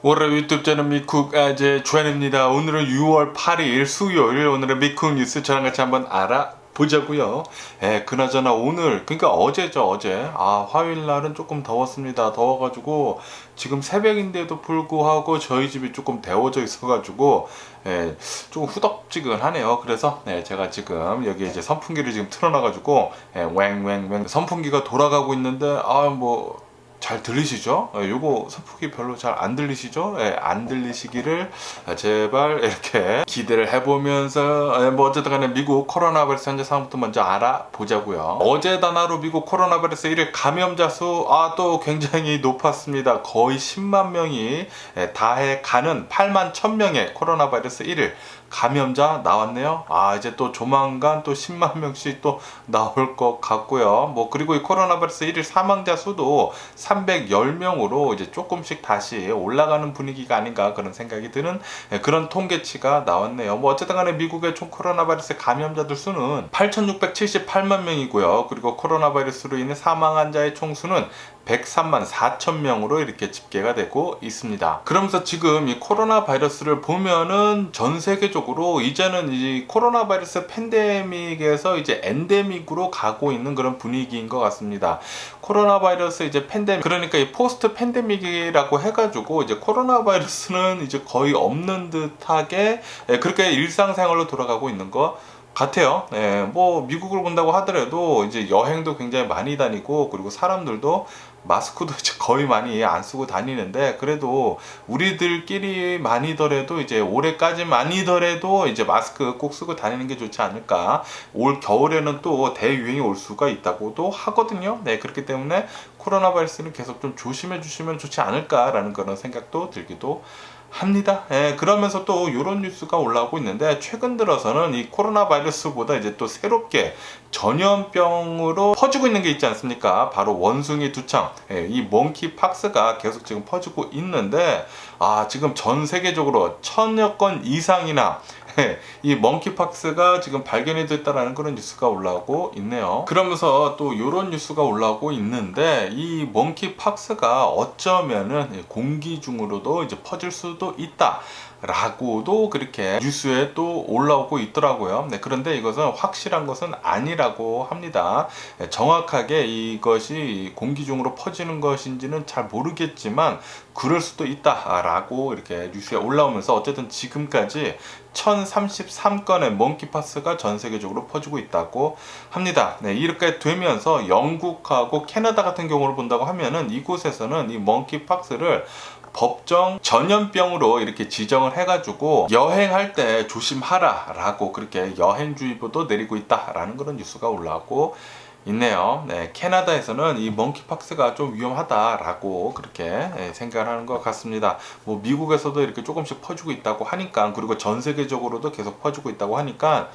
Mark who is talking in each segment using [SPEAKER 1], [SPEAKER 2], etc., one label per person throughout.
[SPEAKER 1] 월요일 유튜브 채널 미쿡 아재 주한입니다. 오늘은 6월 8일 수요일, 오늘의 미쿡 뉴스 저랑 같이 한번 알아보자고요. 그나저나 오늘, 그러니까 어제죠, 어제. 화요일날은 조금 더웠습니다. 더워가지고 지금 새벽인데도 불구하고 저희 집이 조금 데워져 있어가지고 조금 후덥지근하네요. 그래서 제가 지금 여기 이제 선풍기를 지금 틀어놔가지고 왱왱왱 선풍기가 돌아가고 있는데 잘 들리시죠? 요거 선풍기 별로 잘 안 들리시죠? 안 들리시기를 제발 이렇게 기대를 해보면서 어쨌든 간에 미국 코로나 바이러스 현재 상황부터 먼저 알아보자고요. 어제 단하루 미국 코로나 바이러스 1일 감염자 수 또 굉장히 높았습니다. 거의 10만 명이 다해 가는 8만 1000명의 코로나 바이러스 1일 감염자 나왔네요. 이제 또 조만간 또 10만 명씩 또 나올 것 같고요. 그리고 이 코로나 바이러스 1일 사망자 수도 310명으로 이제 조금씩 다시 올라가는 분위기가 아닌가 그런 생각이 드는 그런 통계치가 나왔네요. 어쨌든 간에 미국의 총 코로나 바이러스 감염자들 수는 8,678만 명이고요. 그리고 코로나 바이러스로 인해 사망한 자의 총수는 103만 4천 명으로 이렇게 집계가 되고 있습니다. 그러면서 지금 이 코로나 바이러스를 보면은 전 세계적으로 이제는 이 코로나 바이러스 팬데믹에서 이제 엔데믹으로 가고 있는 그런 분위기인 것 같습니다. 코로나 바이러스 이제 팬데믹, 그러니까 이 포스트 팬데믹이라고 해가지고 이제 코로나 바이러스는 이제 거의 없는 듯하게 그렇게 일상생활로 돌아가고 있는 것 같아요. 미국을 본다고 하더라도 이제 여행도 굉장히 많이 다니고, 그리고 사람들도 마스크도 이제 거의 많이 안 쓰고 다니는데, 그래도 우리들끼리 많이더라도 이제 올해까지만이더라도 이제 마스크 꼭 쓰고 다니는 게 좋지 않을까. 올 겨울에는 또 대유행이 올 수가 있다고도 하거든요. 그렇기 때문에 코로나 바이러스는 계속 좀 조심해 주시면 좋지 않을까라는 그런 생각도 들기도 합니다. 그러면서 또 이런 뉴스가 올라오고 있는데, 최근 들어서는 이 코로나 바이러스보다 이제 또 새롭게 전염병으로 퍼지고 있는 게 있지 않습니까? 바로 원숭이 두창, 이 몽키팍스가 계속 지금 퍼지고 있는데, 지금 전 세계적으로 1000여 건 이상이나 이 몽키팍스가 지금 발견이 됐다라는 그런 뉴스가 올라오고 있네요. 그러면서 또 이런 뉴스가 올라오고 있는데, 이 몽키팍스가 어쩌면은 공기 중으로도 이제 퍼질 수도 있다 라고도 그렇게 뉴스에 또 올라오고 있더라고요. 그런데 이것은 확실한 것은 아니라고 합니다. 정확하게 이것이 공기 중으로 퍼지는 것인지는 잘 모르겠지만 그럴 수도 있다라고 이렇게 뉴스에 올라오면서, 어쨌든 지금까지 1033건의 몽키팍스가 전 세계적으로 퍼지고 있다고 합니다. 이렇게 되면서 영국하고 캐나다 같은 경우를 본다고 하면은 이곳에서는 이 몽키팍스를 법정 전염병으로 이렇게 지정을 해가지고 여행할 때 조심하라 라고 그렇게 여행주의보도 내리고 있다라는 그런 뉴스가 올라오고 있네요. 캐나다에서는 이 몽키팍스가 좀 위험하다라고 그렇게 생각을 하는 것 같습니다. 미국에서도 이렇게 조금씩 퍼지고 있다고 하니까, 그리고 전 세계적으로도 계속 퍼지고 있다고 하니까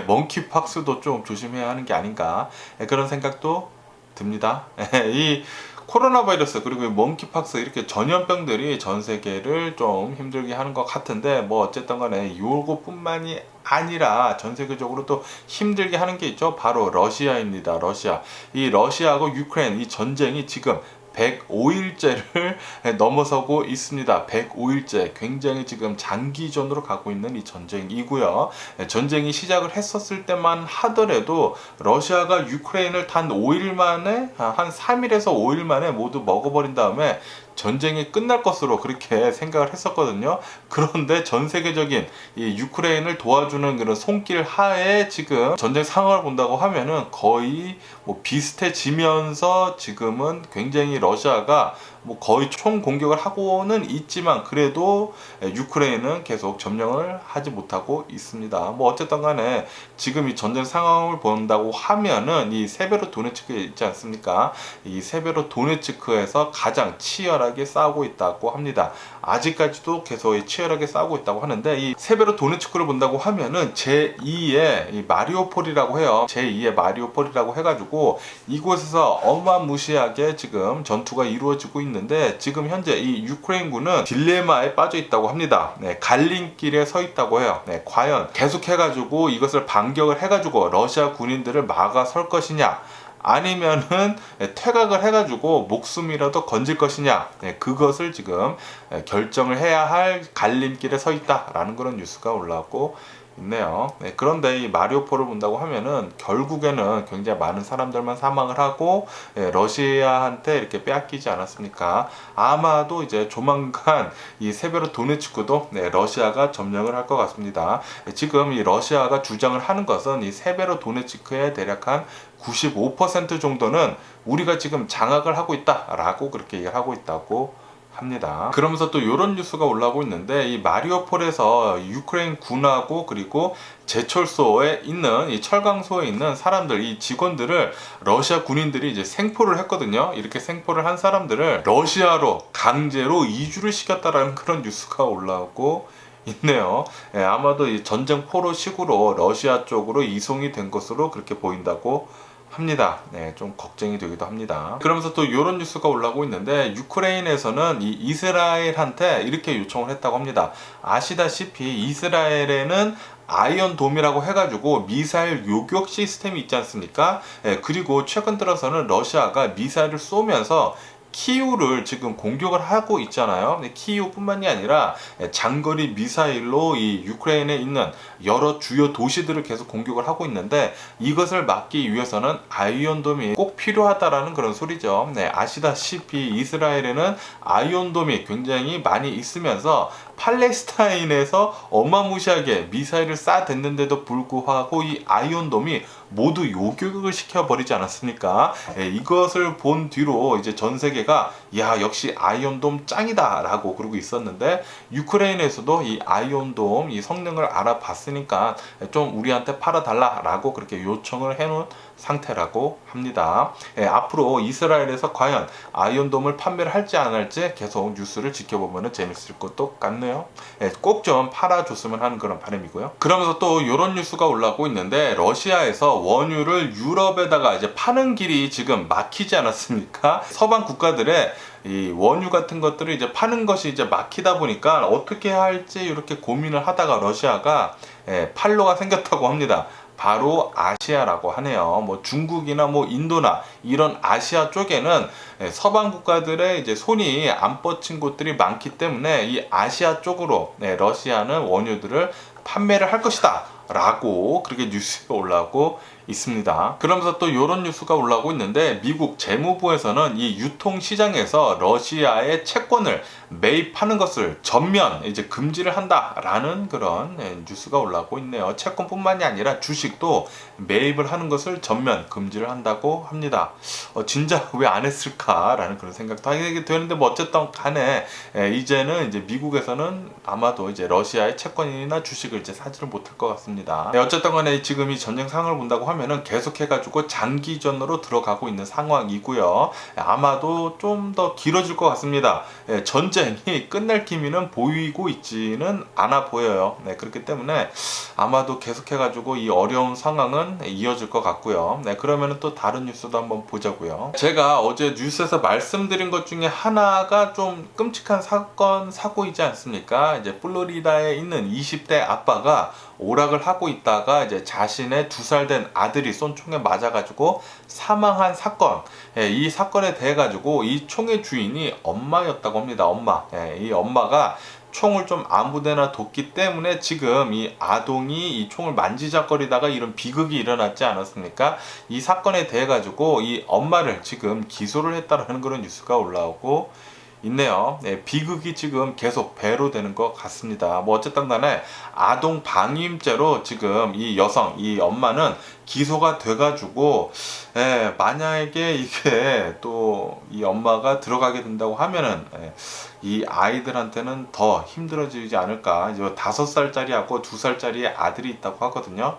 [SPEAKER 1] 몽키팍스도 좀 조심해야 하는 게 아닌가 그런 생각도 듭니다. 이 코로나 바이러스 그리고 몽키팍스 이렇게 전염병들이 전 세계를 좀 힘들게 하는 것 같은데, 어쨌든 간에 요거뿐만이 아니라 전 세계적으로 또 힘들게 하는 게 있죠. 바로 러시아입니다. 러시아. 이 러시아하고 유크레인 이 전쟁이 지금 105일째를 넘어서고 있습니다. 105일째. 굉장히 지금 장기전으로 가고 있는 이 전쟁이고요. 전쟁이 시작을 했었을 때만 하더라도 러시아가 유크레인을 단 5일 만에, 한 3일에서 5일 만에 모두 먹어버린 다음에 전쟁이 끝날 것으로 그렇게 생각을 했었거든요. 그런데 전 세계적인 이 유크레인을 도와주는 그런 손길 하에 지금 전쟁 상황을 본다고 하면은 거의 비슷해지면서 지금은 굉장히 러시아가 거의 총 공격을 하고는 있지만, 그래도 유크레인은 계속 점령을 하지 못하고 있습니다. 어쨌든 간에 지금 이 전쟁 상황을 본다고 하면은 이 세베로도네츠크에 있지 않습니까? 이 세베로도네츠크에서 가장 치열하게 싸우고 있다고 합니다. 아직까지도 계속 치열하게 싸우고 있다고 하는데, 이 세베로도네츠크를 본다고 하면은 제2의 이 마리오폴이라고 해요. 제2의 마리오폴이라고 해가지고 이곳에서 어마무시하게 지금 전투가 이루어지고 있는데, 지금 현재 이 유크레인군은 딜레마에 빠져 있다고 합니다. 갈림길에 서 있다고 해요. 과연 계속해가지고 이것을 반격을 해가지고 러시아 군인들을 막아설 것이냐, 아니면은 퇴각을 해가지고 목숨이라도 건질 것이냐, 그것을 지금 결정을 해야 할 갈림길에 서 있다라는 그런 뉴스가 올라오고 있네요. 그런데 이 마리오폴을 본다고 하면은 결국에는 굉장히 많은 사람들만 사망을 하고 러시아한테 이렇게 빼앗기지 않았습니까? 아마도 이제 조만간 이 세베로도네츠크도 러시아가 점령을 할 것 같습니다. 지금 이 러시아가 주장을 하는 것은 이 세베로도네츠크의 대략 한 95% 정도는 우리가 지금 장악을 하고 있다라고 그렇게 얘기를 하고 있다고 합니다. 그러면서 또 이런 뉴스가 올라오고 있는데, 이 마리오폴에서 유크레인 군하고 그리고 제철소에 있는 이 철강소에 있는 사람들, 이 직원들을 러시아 군인들이 이제 생포를 했거든요. 이렇게 생포를 한 사람들을 러시아로 강제로 이주를 시켰다라는 그런 뉴스가 올라오고 있네요. 아마도 이 전쟁 포로식으로 러시아 쪽으로 이송이 된 것으로 그렇게 보인다고 합니다. 좀 걱정이 되기도 합니다. 그러면서 또 이런 뉴스가 올라오고 있는데, 유크레인에서는 이 이스라엘한테 이렇게 요청을 했다고 합니다. 아시다시피 이스라엘에는 아이언돔이라고 해가지고 미사일 요격 시스템이 있지 않습니까? 그리고 최근 들어서는 러시아가 미사일을 쏘면서 키이우를 지금 공격을 하고 있잖아요. 키이우뿐만이 아니라 장거리 미사일로 이 유크레인에 있는 여러 주요 도시들을 계속 공격을 하고 있는데, 이것을 막기 위해서는 아이언돔이 꼭 필요하다라는 그런 소리죠. 아시다시피 이스라엘에는 아이언돔이 굉장히 많이 있으면서 팔레스타인에서 어마무시하게 미사일을 쏴댔는데도 불구하고 이 아이언돔이 모두 요격을 시켜버리지 않았습니까? 이것을 본 뒤로 이제 전 세계가 야, 역시 아이언돔 짱이다 라고 그러고 있었는데, 유크레인에서도 이 아이언돔 이 성능을 알아봤으니까 좀 우리한테 팔아달라 라고 그렇게 요청을 해놓은 상태라고 합니다. 앞으로 이스라엘에서 과연 아이언돔을 판매를 할지 안 할지 계속 뉴스를 지켜보면 재밌을 것도 같네요. 꼭 좀 팔아줬으면 하는 그런 바람이고요. 그러면서 또 이런 뉴스가 올라오고 있는데, 러시아에서 원유를 유럽에다가 이제 파는 길이 지금 막히지 않았습니까? 서방 국가들의 이 원유 같은 것들을 이제 파는 것이 이제 막히다 보니까 어떻게 할지 이렇게 고민을 하다가 러시아가 팔로가 생겼다고 합니다. 바로 아시아라고 하네요. 뭐 중국이나 뭐 인도나 이런 아시아 쪽에는 서방 국가들의 이제 손이 안 뻗친 곳들이 많기 때문에 이 아시아 쪽으로 러시아는 원유들을 판매를 할 것이다 라고 그렇게 뉴스가 올라오고 있습니다. 그러면서 또 이런 뉴스가 올라오고 있는데, 미국 재무부에서는 이 유통시장에서 러시아의 채권을 매입하는 것을 전면 이제 금지를 한다라는 그런 뉴스가 올라오고 있네요. 채권뿐만이 아니라 주식도 매입을 하는 것을 전면 금지를 한다고 합니다. 진짜 왜 안 했을까라는 그런 생각도 하게 되는데, 뭐 어쨌든 간에 이제는 이제 미국에서는 아마도 이제 러시아의 채권이나 주식을 이제 사지를 못할 것 같습니다. 어쨌든 간에 지금 이 전쟁 상황을 본다고 하면은 계속해가지고 장기전으로 들어가고 있는 상황이고요. 아마도 좀 더 길어질 것 같습니다. 전쟁이 끝날 기미는 보이고 있지는 않아 보여요. 그렇기 때문에 아마도 계속해가지고 이 어려운 상황은 이어질 것 같고요. 그러면은 또 다른 뉴스도 한번 보자고요. 제가 어제 뉴스에서 말씀드린 것 중에 하나가 좀 끔찍한 사고이지 않습니까? 이제 플로리다에 있는 20대 아빠가 오락을 하고 있다가 이제 자신의 2살 된 아들이 쏜 총에 맞아가지고 사망한 사건. 이 사건에 대해 가지고 이 총의 주인이 엄마였다고 합니다. 엄마. 이 엄마가 총을 좀 아무데나 뒀기 때문에 지금 이 아동이 이 총을 만지작거리다가 이런 비극이 일어났지 않았습니까? 이 사건에 대해 가지고 이 엄마를 지금 기소를 했다라는 그런 뉴스가 올라오고 있네요. 비극이 지금 계속 배로 되는 것 같습니다. 뭐 어쨌든 간에 아동 방임죄로 지금 이 여성, 이 엄마는 기소가 돼가지고 만약에 이게 또 이 엄마가 들어가게 된다고 하면은 이 아이들한테는 더 힘들어지지 않을까. 이제 5살짜리하고 2살짜리 아들이 있다고 하거든요.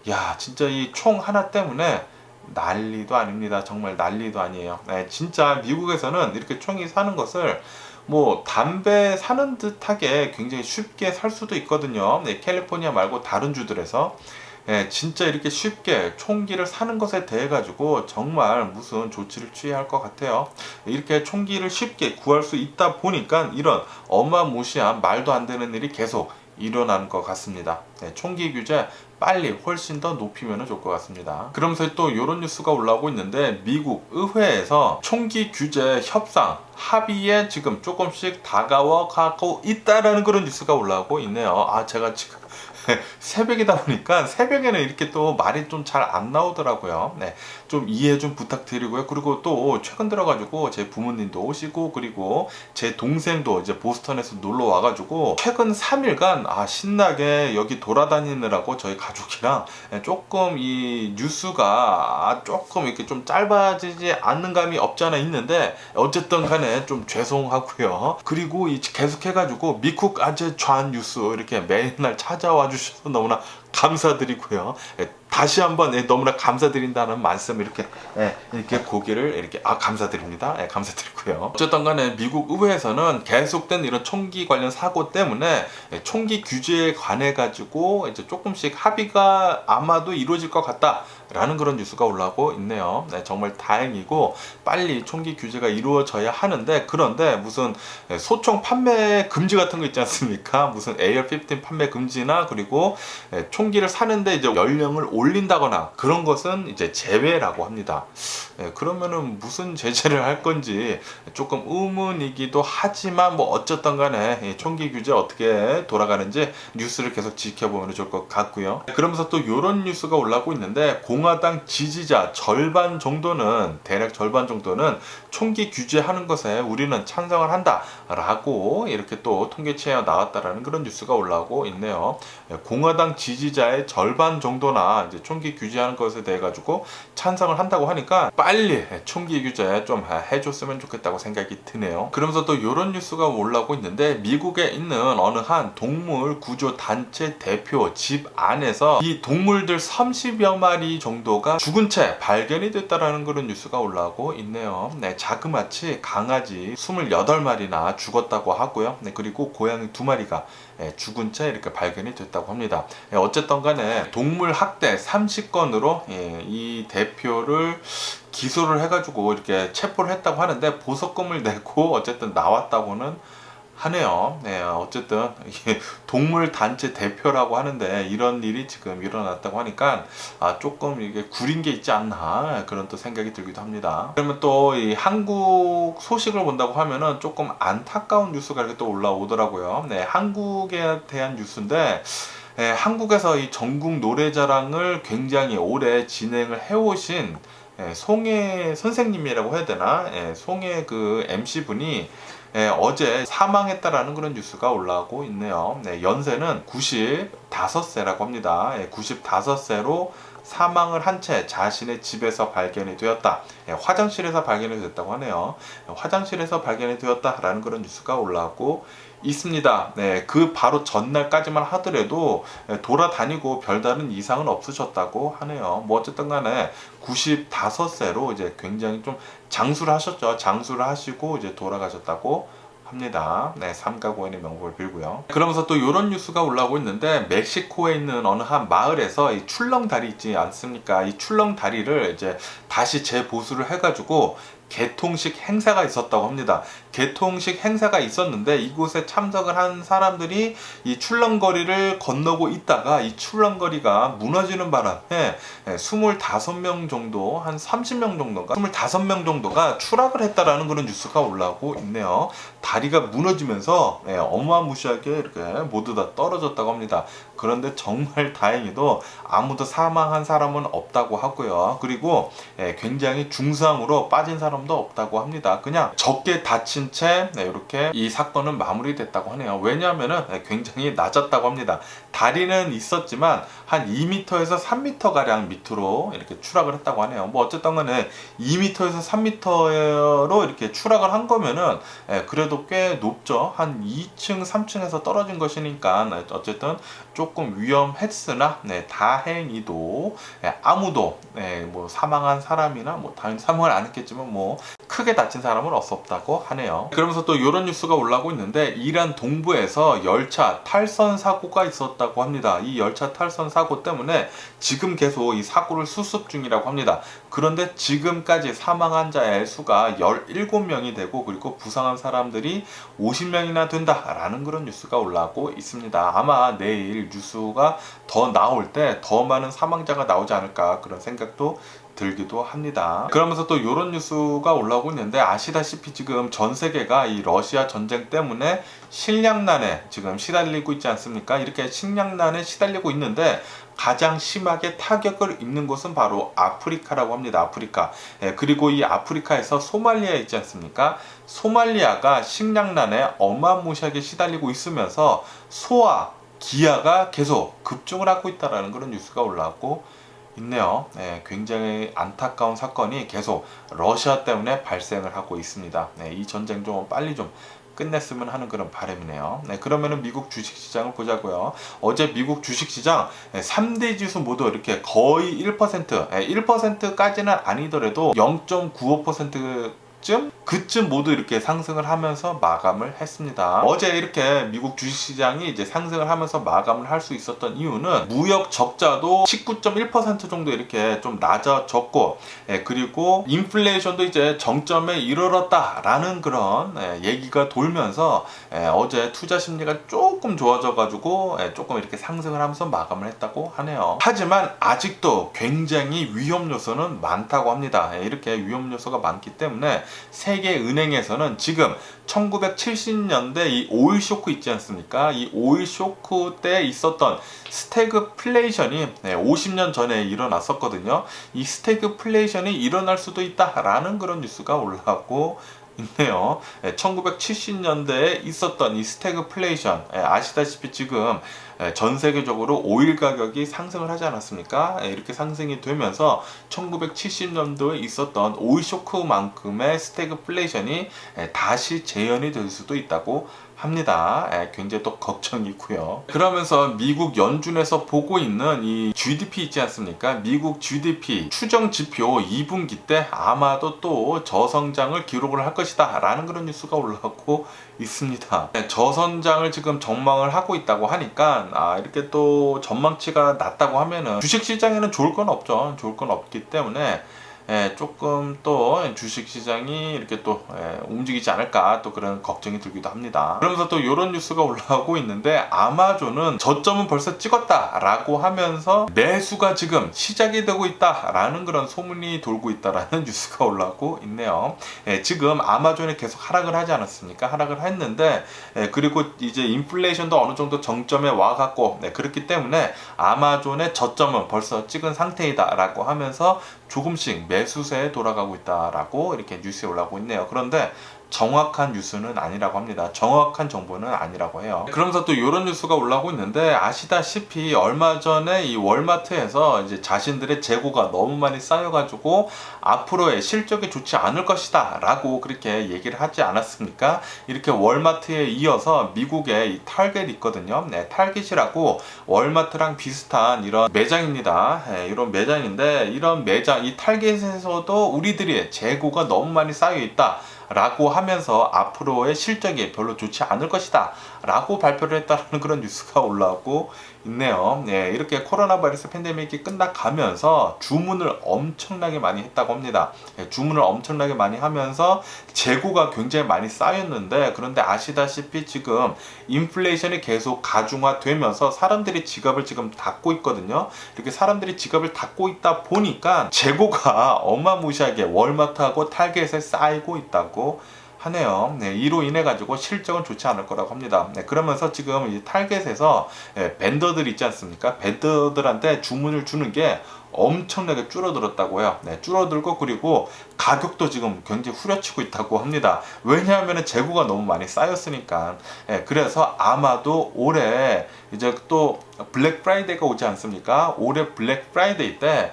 [SPEAKER 1] 야, 진짜 이 총 하나 때문에 난리도 아닙니다. 정말 난리도 아니에요. 진짜 미국에서는 이렇게 총이 사는 것을 뭐 담배 사는 듯하게 굉장히 쉽게 살 수도 있거든요. 캘리포니아 말고 다른 주들에서 진짜 이렇게 쉽게 총기를 사는 것에 대해 가지고 정말 무슨 조치를 취해야 할 것 같아요. 이렇게 총기를 쉽게 구할 수 있다 보니까 이런 어마무시한 말도 안 되는 일이 계속 일어나는 것 같습니다. 총기 규제 빨리 훨씬 더 높이면 좋을 것 같습니다. 그러면서 또 이런 뉴스가 올라오고 있는데 미국 의회에서 총기 규제 협상 합의에 지금 조금씩 다가와 가고 있다라는 그런 뉴스가 올라오고 있네요. 제가 지금 새벽이다 보니까 새벽에는 이렇게 또 말이 좀 잘 안 나오더라고요. 좀 이해 좀 부탁드리고요. 그리고 또 최근 들어가지고 제 부모님도 오시고, 그리고 제 동생도 이제 보스턴에서 놀러 와가지고 최근 3일간 신나게 여기 돌아다니느라고 저희 가족이랑 조금 이 뉴스가 조금 이렇게 좀 짧아지지 않는 감이 없지 않아 있는데, 어쨌든 간에 좀 죄송하고요. 그리고 계속 해가지고 미국 아재 좌 뉴스 이렇게 매일날 찾아와 주셔서 너무나 감사드리고요. 다시 한번 너무나 감사드린다는 말씀 이렇게 고개를 이렇게 감사드립니다. 감사드리고요. 어쨌든 간에 미국 의회에서는 계속된 이런 총기 관련 사고 때문에 총기 규제에 관해 가지고 이제 조금씩 합의가 아마도 이루어질 것 같다라는 그런 뉴스가 올라오고 있네요. 정말 다행이고 빨리 총기 규제가 이루어져야 하는데, 그런데 무슨 소총 판매 금지 같은 거 있지 않습니까? 무슨 AR-15 판매 금지나, 그리고 총기를 사는데 이제 연령을 올린다거나 그런 것은 이제 제외라고 합니다. 그러면은 무슨 제재를 할 건지 조금 의문이기도 하지만, 뭐 어쨌든 간에 총기 규제 어떻게 돌아가는지 뉴스를 계속 지켜보면 좋을 것 같고요. 그러면서 또 이런 뉴스가 올라오고 있는데, 공화당 지지자 절반 정도는, 대략 절반 정도는 총기 규제하는 것에 우리는 찬성을 한다라고 이렇게 또 통계치에 나왔다라는 그런 뉴스가 올라오고 있네요. 공화당 지지자의 절반 정도나 이제 총기 규제하는 것에 대해 가지고 찬성을 한다고 하니까 빨리 총기 규제 좀 해줬으면 좋겠다고 생각이 드네요. 그러면서 또 이런 뉴스가 올라오고 있는데, 미국에 있는 어느 한 동물 구조 단체 대표 집 안에서 이 동물들 30여 마리 정도가 죽은 채 발견이 됐다라는 그런 뉴스가 올라오고 있네요. 자그마치 강아지 28마리나 죽었다고 하고요. 그리고 고양이 2마리가 죽은 채 이렇게 발견이 됐다고 합니다. 어쨌든 간에 동물 학대 30건으로 이 대표를 기소를 해가지고 이렇게 체포를 했다고 하는데, 보석금을 내고 어쨌든 나왔다고는 하네요. 어쨌든 동물 단체 대표라고 하는데 이런 일이 지금 일어났다고 하니까 조금 이게 구린 게 있지 않나, 그런 또 생각이 들기도 합니다. 그러면 또 이 한국 소식을 본다고 하면은 조금 안타까운 뉴스가 이렇게 또 올라오더라고요. 한국에 대한 뉴스인데, 한국에서 이 전국 노래자랑을 굉장히 오래 진행을 해오신 송혜 선생님이라고 해야 되나? 송혜 그 MC 분이 어제 사망했다라는 그런 뉴스가 올라오고 있네요. 연세는 95세라고 합니다. 95세로 사망을 한 채 자신의 집에서 발견이 되었다. 화장실에서 발견이 됐다고 하네요. 화장실에서 발견이 되었다라는 그런 뉴스가 올라오고 있습니다. 그 바로 전날까지만 하더라도 돌아다니고 별다른 이상은 없으셨다고 하네요. 뭐 어쨌든 간에 95세로 이제 굉장히 좀 장수를 하셨죠. 장수를 하시고 이제 돌아가셨다고 합니다. 삼가 고인의 명복을 빌고요. 그러면서 또 이런 뉴스가 올라오고 있는데, 멕시코에 있는 어느 한 마을에서 이 출렁다리 있지 않습니까? 이 출렁다리를 이제 다시 재보수를 해가지고 개통식 행사가 있었다고 합니다. 개통식 행사가 있었는데, 이곳에 참석을 한 사람들이 이 출렁거리를 건너고 있다가 이 출렁거리가 무너지는 바람에 25명 정도, 한 30명 정도가, 25명 정도가 추락을 했다라는 그런 뉴스가 올라오고 있네요. 다리가 무너지면서 어마무시하게 이렇게 모두 다 떨어졌다고 합니다. 그런데 정말 다행히도 아무도 사망한 사람은 없다고 하고요. 그리고 굉장히 중상으로 빠진 사람도 없다고 합니다. 그냥 적게 다친 채 이렇게 이 사건은 마무리됐다고 하네요. 왜냐하면은 굉장히 낮았다고 합니다. 다리는 있었지만 한 2m에서 3m 가량 밑으로 이렇게 추락을 했다고 하네요. 뭐 어쨌든 간에 2m에서 3m로 이렇게 추락을 한 거면은 그래도 꽤 높죠. 한 2층, 3층에서 떨어진 것이니까 어쨌든 조금 위험했으나 다행히도 아무도 뭐 사망한 사람이나 뭐 당연히 사망을 안 했겠지만 뭐 크게 다친 사람은 없었다고 하네요. 그러면서 또 이런 뉴스가 올라오고 있는데, 이란 동부에서 열차 탈선 사고가 있었다고 합니다. 이 열차 탈선 사고 때문에 지금 계속 이 사고를 수습 중이라고 합니다. 그런데 지금까지 사망한 자의 수가 17명이 되고, 그리고 부상한 사람들이 사망자들이 50명이나 된다라는 그런 뉴스가 올라오고 있습니다. 아마 내일 뉴스가 더 나올 때 더 많은 사망자가 나오지 않을까 그런 생각도 들기도 합니다. 그러면서 또 이런 뉴스가 올라오고 있는데, 아시다시피 지금 전 세계가 이 러시아 전쟁 때문에 식량난에 지금 시달리고 있지 않습니까? 이렇게 식량난에 시달리고 있는데 가장 심하게 타격을 입는 곳은 바로 아프리카라고 합니다. 아프리카. 그리고 이 아프리카에서 소말리아 있지 않습니까? 소말리아가 식량난에 어마무시하게 시달리고 있으면서 소와 기아가 계속 급증을 하고 있다는 그런 뉴스가 올라왔고 있네요. 굉장히 안타까운 사건이 계속 러시아 때문에 발생을 하고 있습니다. 이 전쟁 좀 빨리 좀 끝냈으면 하는 그런 바람이네요. 그러면은 미국 주식시장을 보자고요. 어제 미국 주식시장 3대 지수 모두 이렇게 거의 1%, 1%까지는 아니더라도 0.95% 그쯤 모두 이렇게 상승을 하면서 마감을 했습니다. 어제 이렇게 미국 주식시장이 이제 상승을 하면서 마감을 할 수 있었던 이유는 무역 적자도 19.1% 정도 이렇게 좀 낮아졌고, 그리고 인플레이션도 이제 정점에 이르렀다라는 그런 얘기가 돌면서 어제 투자 심리가 조금 좋아져가지고 조금 이렇게 상승을 하면서 마감을 했다고 하네요. 하지만 아직도 굉장히 위험 요소는 많다고 합니다. 이렇게 위험 요소가 많기 때문에 세계은행에서는 지금 1970년대 이 오일 쇼크 있지 않습니까? 이 오일 쇼크 때 있었던 스태그플레이션이 50년 전에 일어났었거든요. 이 스태그플레이션이 일어날 수도 있다라는 그런 뉴스가 올라왔고 있네요. 1970년대에 있었던 이 스태그플레이션, 아시다시피 지금 전 세계적으로 오일 가격이 상승을 하지 않았습니까? 이렇게 상승이 되면서 1970년도에 있었던 오일 쇼크만큼의 스태그플레이션이 다시 재현이 될 수도 있다고 합니다. 굉장히 또 걱정이고요. 그러면서 미국 연준에서 보고 있는 이 GDP 있지 않습니까? 미국 GDP 추정 지표 2분기 때 아마도 또 저성장을 기록을 할 것이다 라는 그런 뉴스가 올라오고 있습니다. 저성장을 지금 전망을 하고 있다고 하니까 이렇게 또 전망치가 낮다고 하면은 주식시장에는 좋을 건 없죠. 좋을 건 없기 때문에 조금 또 주식시장이 이렇게 또 움직이지 않을까 또 그런 걱정이 들기도 합니다. 그러면서 또 이런 뉴스가 올라오고 있는데, 아마존은 저점은 벌써 찍었다라고 하면서 매수가 지금 시작이 되고 있다라는 그런 소문이 돌고 있다라는 뉴스가 올라오고 있네요. 지금 아마존이 계속 하락을 하지 않았습니까? 하락을 했는데 그리고 이제 인플레이션도 어느 정도 정점에 와갖고 그렇기 때문에 아마존의 저점은 벌써 찍은 상태이다라고 하면서 조금씩 매수세에 돌아가고 있다라고 이렇게 뉴스에 올라오고 있네요. 그런데 정확한 뉴스는 아니라고 합니다. 정확한 정보는 아니라고 해요. 그러면서 또 이런 뉴스가 올라오고 있는데, 아시다시피 얼마 전에 이 월마트에서 이제 자신들의 재고가 너무 많이 쌓여가지고 앞으로의 실적이 좋지 않을 것이다 라고 그렇게 얘기를 하지 않았습니까? 이렇게 월마트에 이어서 미국에 이 타겟이 있거든요. 타겟이라고 월마트랑 비슷한 이런 매장입니다. 이런 매장인데, 이런 매장 이 타겟에서도 우리들의 재고가 너무 많이 쌓여 있다 라고 하면서 앞으로의 실적이 별로 좋지 않을 것이다 라고 발표를 했다는 그런 뉴스가 올라오고 있네요. 이렇게 코로나 바이러스 팬데믹이 끝나가면서 주문을 엄청나게 많이 했다고 합니다. 주문을 엄청나게 많이 하면서 재고가 굉장히 많이 쌓였는데, 그런데 아시다시피 지금 인플레이션이 계속 가중화되면서 사람들이 지갑을 지금 닫고 있거든요. 이렇게 사람들이 지갑을 닫고 있다 보니까 재고가 어마무시하게 월마트하고 타겟에 쌓이고 있다고 하네요. 이로 인해 가지고 실적은 좋지 않을 거라고 합니다. 그러면서 지금 이 타겟에서 벤더들 있지 않습니까? 벤더들한테 주문을 주는 게 엄청나게 줄어들었다고 해요. 줄어들고, 그리고 가격도 지금 굉장히 후려치고 있다고 합니다. 왜냐하면 재고가 너무 많이 쌓였으니까. 그래서 아마도 올해 이제 또 블랙 프라이데이가 오지 않습니까? 올해 블랙 프라이데이 때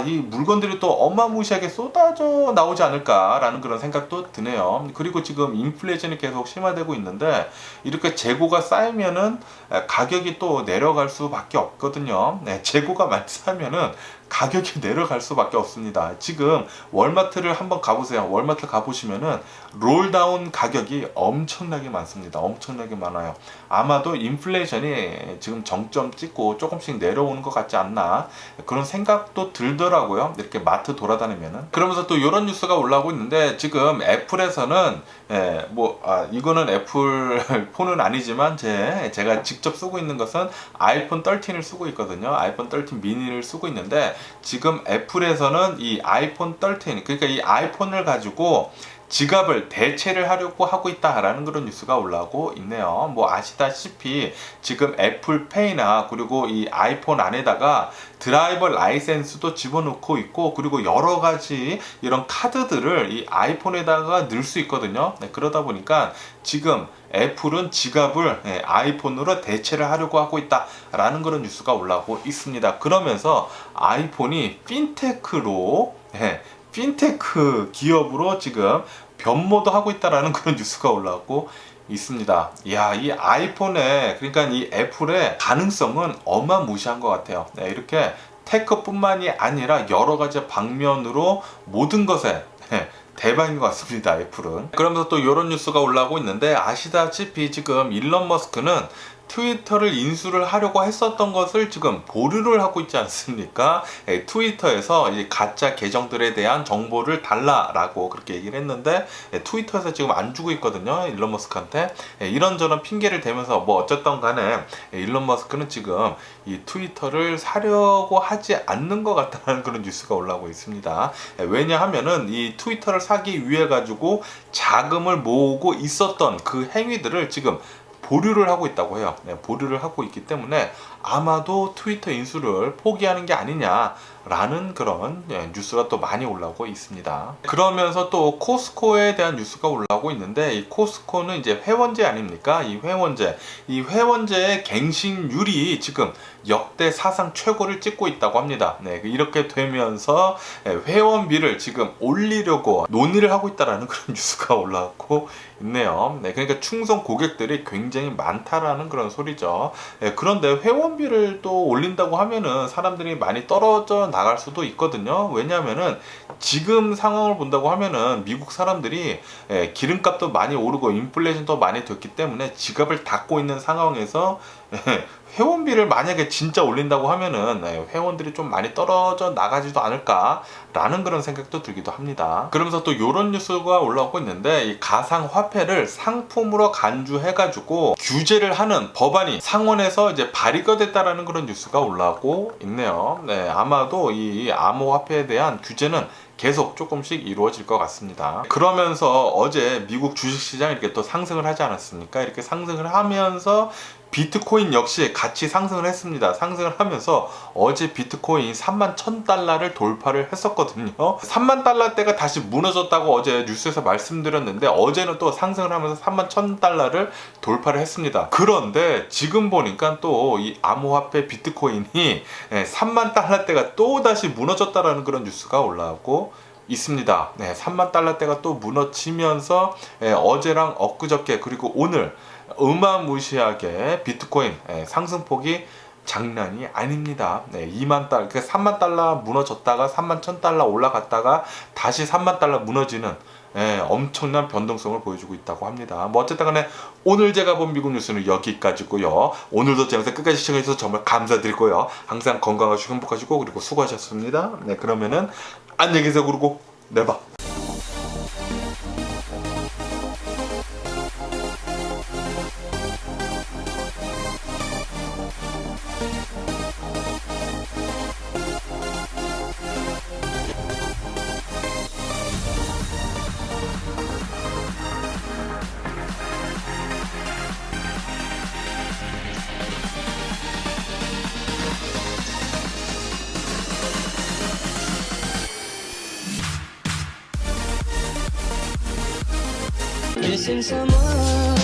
[SPEAKER 1] 이 물건들이 또 어마무시하게 쏟아져 나오지 않을까라는 그런 생각도 드네요. 그리고 지금 인플레이션이 계속 심화되고 있는데, 이렇게 재고가 쌓이면은 가격이 또 내려갈 수밖에 없거든요. 재고가 많이 쌓이면은 가격이 내려갈 수밖에 없습니다. 지금 월마트를 한번 가보세요. 월마트 가보시면은 롤다운 가격이 엄청나게 많습니다. 엄청나게 많아요. 아마도 인플레이션이 지금 정점 찍고 조금씩 내려오는 것 같지 않나 그런 생각도 들더라고요. 이렇게 마트 돌아다니면은. 그러면서 또 이런 뉴스가 올라오고 있는데 지금 애플에서는 이거는 애플 폰은 아니지만 제가 직접 쓰고 있는 것은 아이폰 13을 쓰고 있거든요. 아이폰 13 미니를 쓰고 있는데 지금 애플에서는 이 아이폰 13 그러니까 이 아이폰을 가지고 지갑을 대체를 하려고 하고 있다라는 그런 뉴스가 올라오고 있네요. 뭐 아시다시피 지금 애플페이나 그리고 이 아이폰 안에다가 드라이버 라이센스도 집어넣고 있고 그리고 여러 가지 이런 카드들을 이 아이폰에다가 넣을 수 있거든요. 그러다 보니까 지금 애플은 지갑을 아이폰으로 대체를 하려고 하고 있다라는 그런 뉴스가 올라오고 있습니다. 그러면서 아이폰이 핀테크 기업으로 지금 변모도 하고 있다라는 그런 뉴스가 올라오고 있습니다. 이야, 이 아이폰의 그러니까 이 애플의 가능성은 어마무시한 것 같아요. 이렇게 테크뿐만이 아니라 여러 가지 방면으로 모든 것에 대박인 것 같습니다. 애플은. 그러면서 또 이런 뉴스가 올라오고 있는데 아시다시피 지금 일론 머스크는 트위터를 인수를 하려고 했었던 것을 지금 보류를 하고 있지 않습니까? 트위터에서 이제 가짜 계정들에 대한 정보를 달라라고 그렇게 얘기를 했는데 트위터에서 지금 안 주고 있거든요. 일론 머스크한테. 이런저런 핑계를 대면서 뭐 어쨌든 간에 일론 머스크는 지금 이 트위터를 사려고 하지 않는 것 같다는 그런 뉴스가 올라오고 있습니다. 왜냐하면은 이 트위터를 사기 위해 가지고 자금을 모으고 있었던 그 행위들을 지금 보류를 하고 있다고 해요. 보류를 하고 있기 때문에 아마도 트위터 인수를 포기하는 게 아니냐라는 그런 뉴스가 또 많이 올라오고 있습니다. 그러면서 또 코스코에 대한 뉴스가 올라오고 있는데 이 코스코는 이제 회원제 아닙니까? 이 회원제의 갱신률이 지금 역대 사상 최고를 찍고 있다고 합니다. 이렇게 되면서 회원비를 지금 올리려고 논의를 하고 있다라는 그런 뉴스가 올라오고 있네요. 그러니까 충성 고객들이 굉장히 많다라는 그런 소리죠. 그런데 회원비를 또 올린다고 하면은 사람들이 많이 떨어져 나갈 수도 있거든요. 왜냐하면은 지금 상황을 본다고 하면은 미국 사람들이 기름값도 많이 오르고 인플레이션도 많이 됐기 때문에 지갑을 닫고 있는 상황에서 회원비를 만약에 진짜 올린다고 하면은 회원들이 좀 많이 떨어져 나가지도 않을까라는 그런 생각도 들기도 합니다. 그러면서 또 이런 뉴스가 올라오고 있는데 이 가상화폐를 상품으로 간주해가지고 규제를 하는 법안이 상원에서 이제 발의가 됐다라는 그런 뉴스가 올라오고 있네요. 아마도 이 암호화폐에 대한 규제는 계속 조금씩 이루어질 것 같습니다. 그러면서 어제 미국 주식시장이 이렇게 또 상승을 하지 않았습니까? 이렇게 상승을 하면서 비트코인 역시 같이 상승을 했습니다. 상승을 하면서 어제 비트코인 31,000달러를 돌파를 했었거든요. 30,000달러대가 다시 무너졌다고 어제 뉴스에서 말씀드렸는데 어제는 또 상승을 하면서 31,000달러를 돌파를 했습니다. 그런데 지금 보니까 또 이 암호화폐 비트코인이 30,000달러대가 또 다시 무너졌다라는 그런 뉴스가 올라오고 있습니다. 30,000달러대가 또 무너지면서 어제랑 엊그저께 그리고 오늘 어마무시하게 비트코인 상승폭이 장난이 아닙니다. 2만 달러, 그러니까 3만 달러 무너졌다가 31,000달러 올라갔다가 다시 3만 달러 무너지는 엄청난 변동성을 보여주고 있다고 합니다. 뭐 어쨌든 간에 오늘 제가 본 미국 뉴스는 여기까지고요. 오늘도 제 영상 끝까지 시청해주셔서 정말 감사드리고요. 항상 건강하시고 행복하시고 그리고 수고하셨습니다. 그러면은 안녕히 계세요. 그러고 봐.
[SPEAKER 2] Missing someone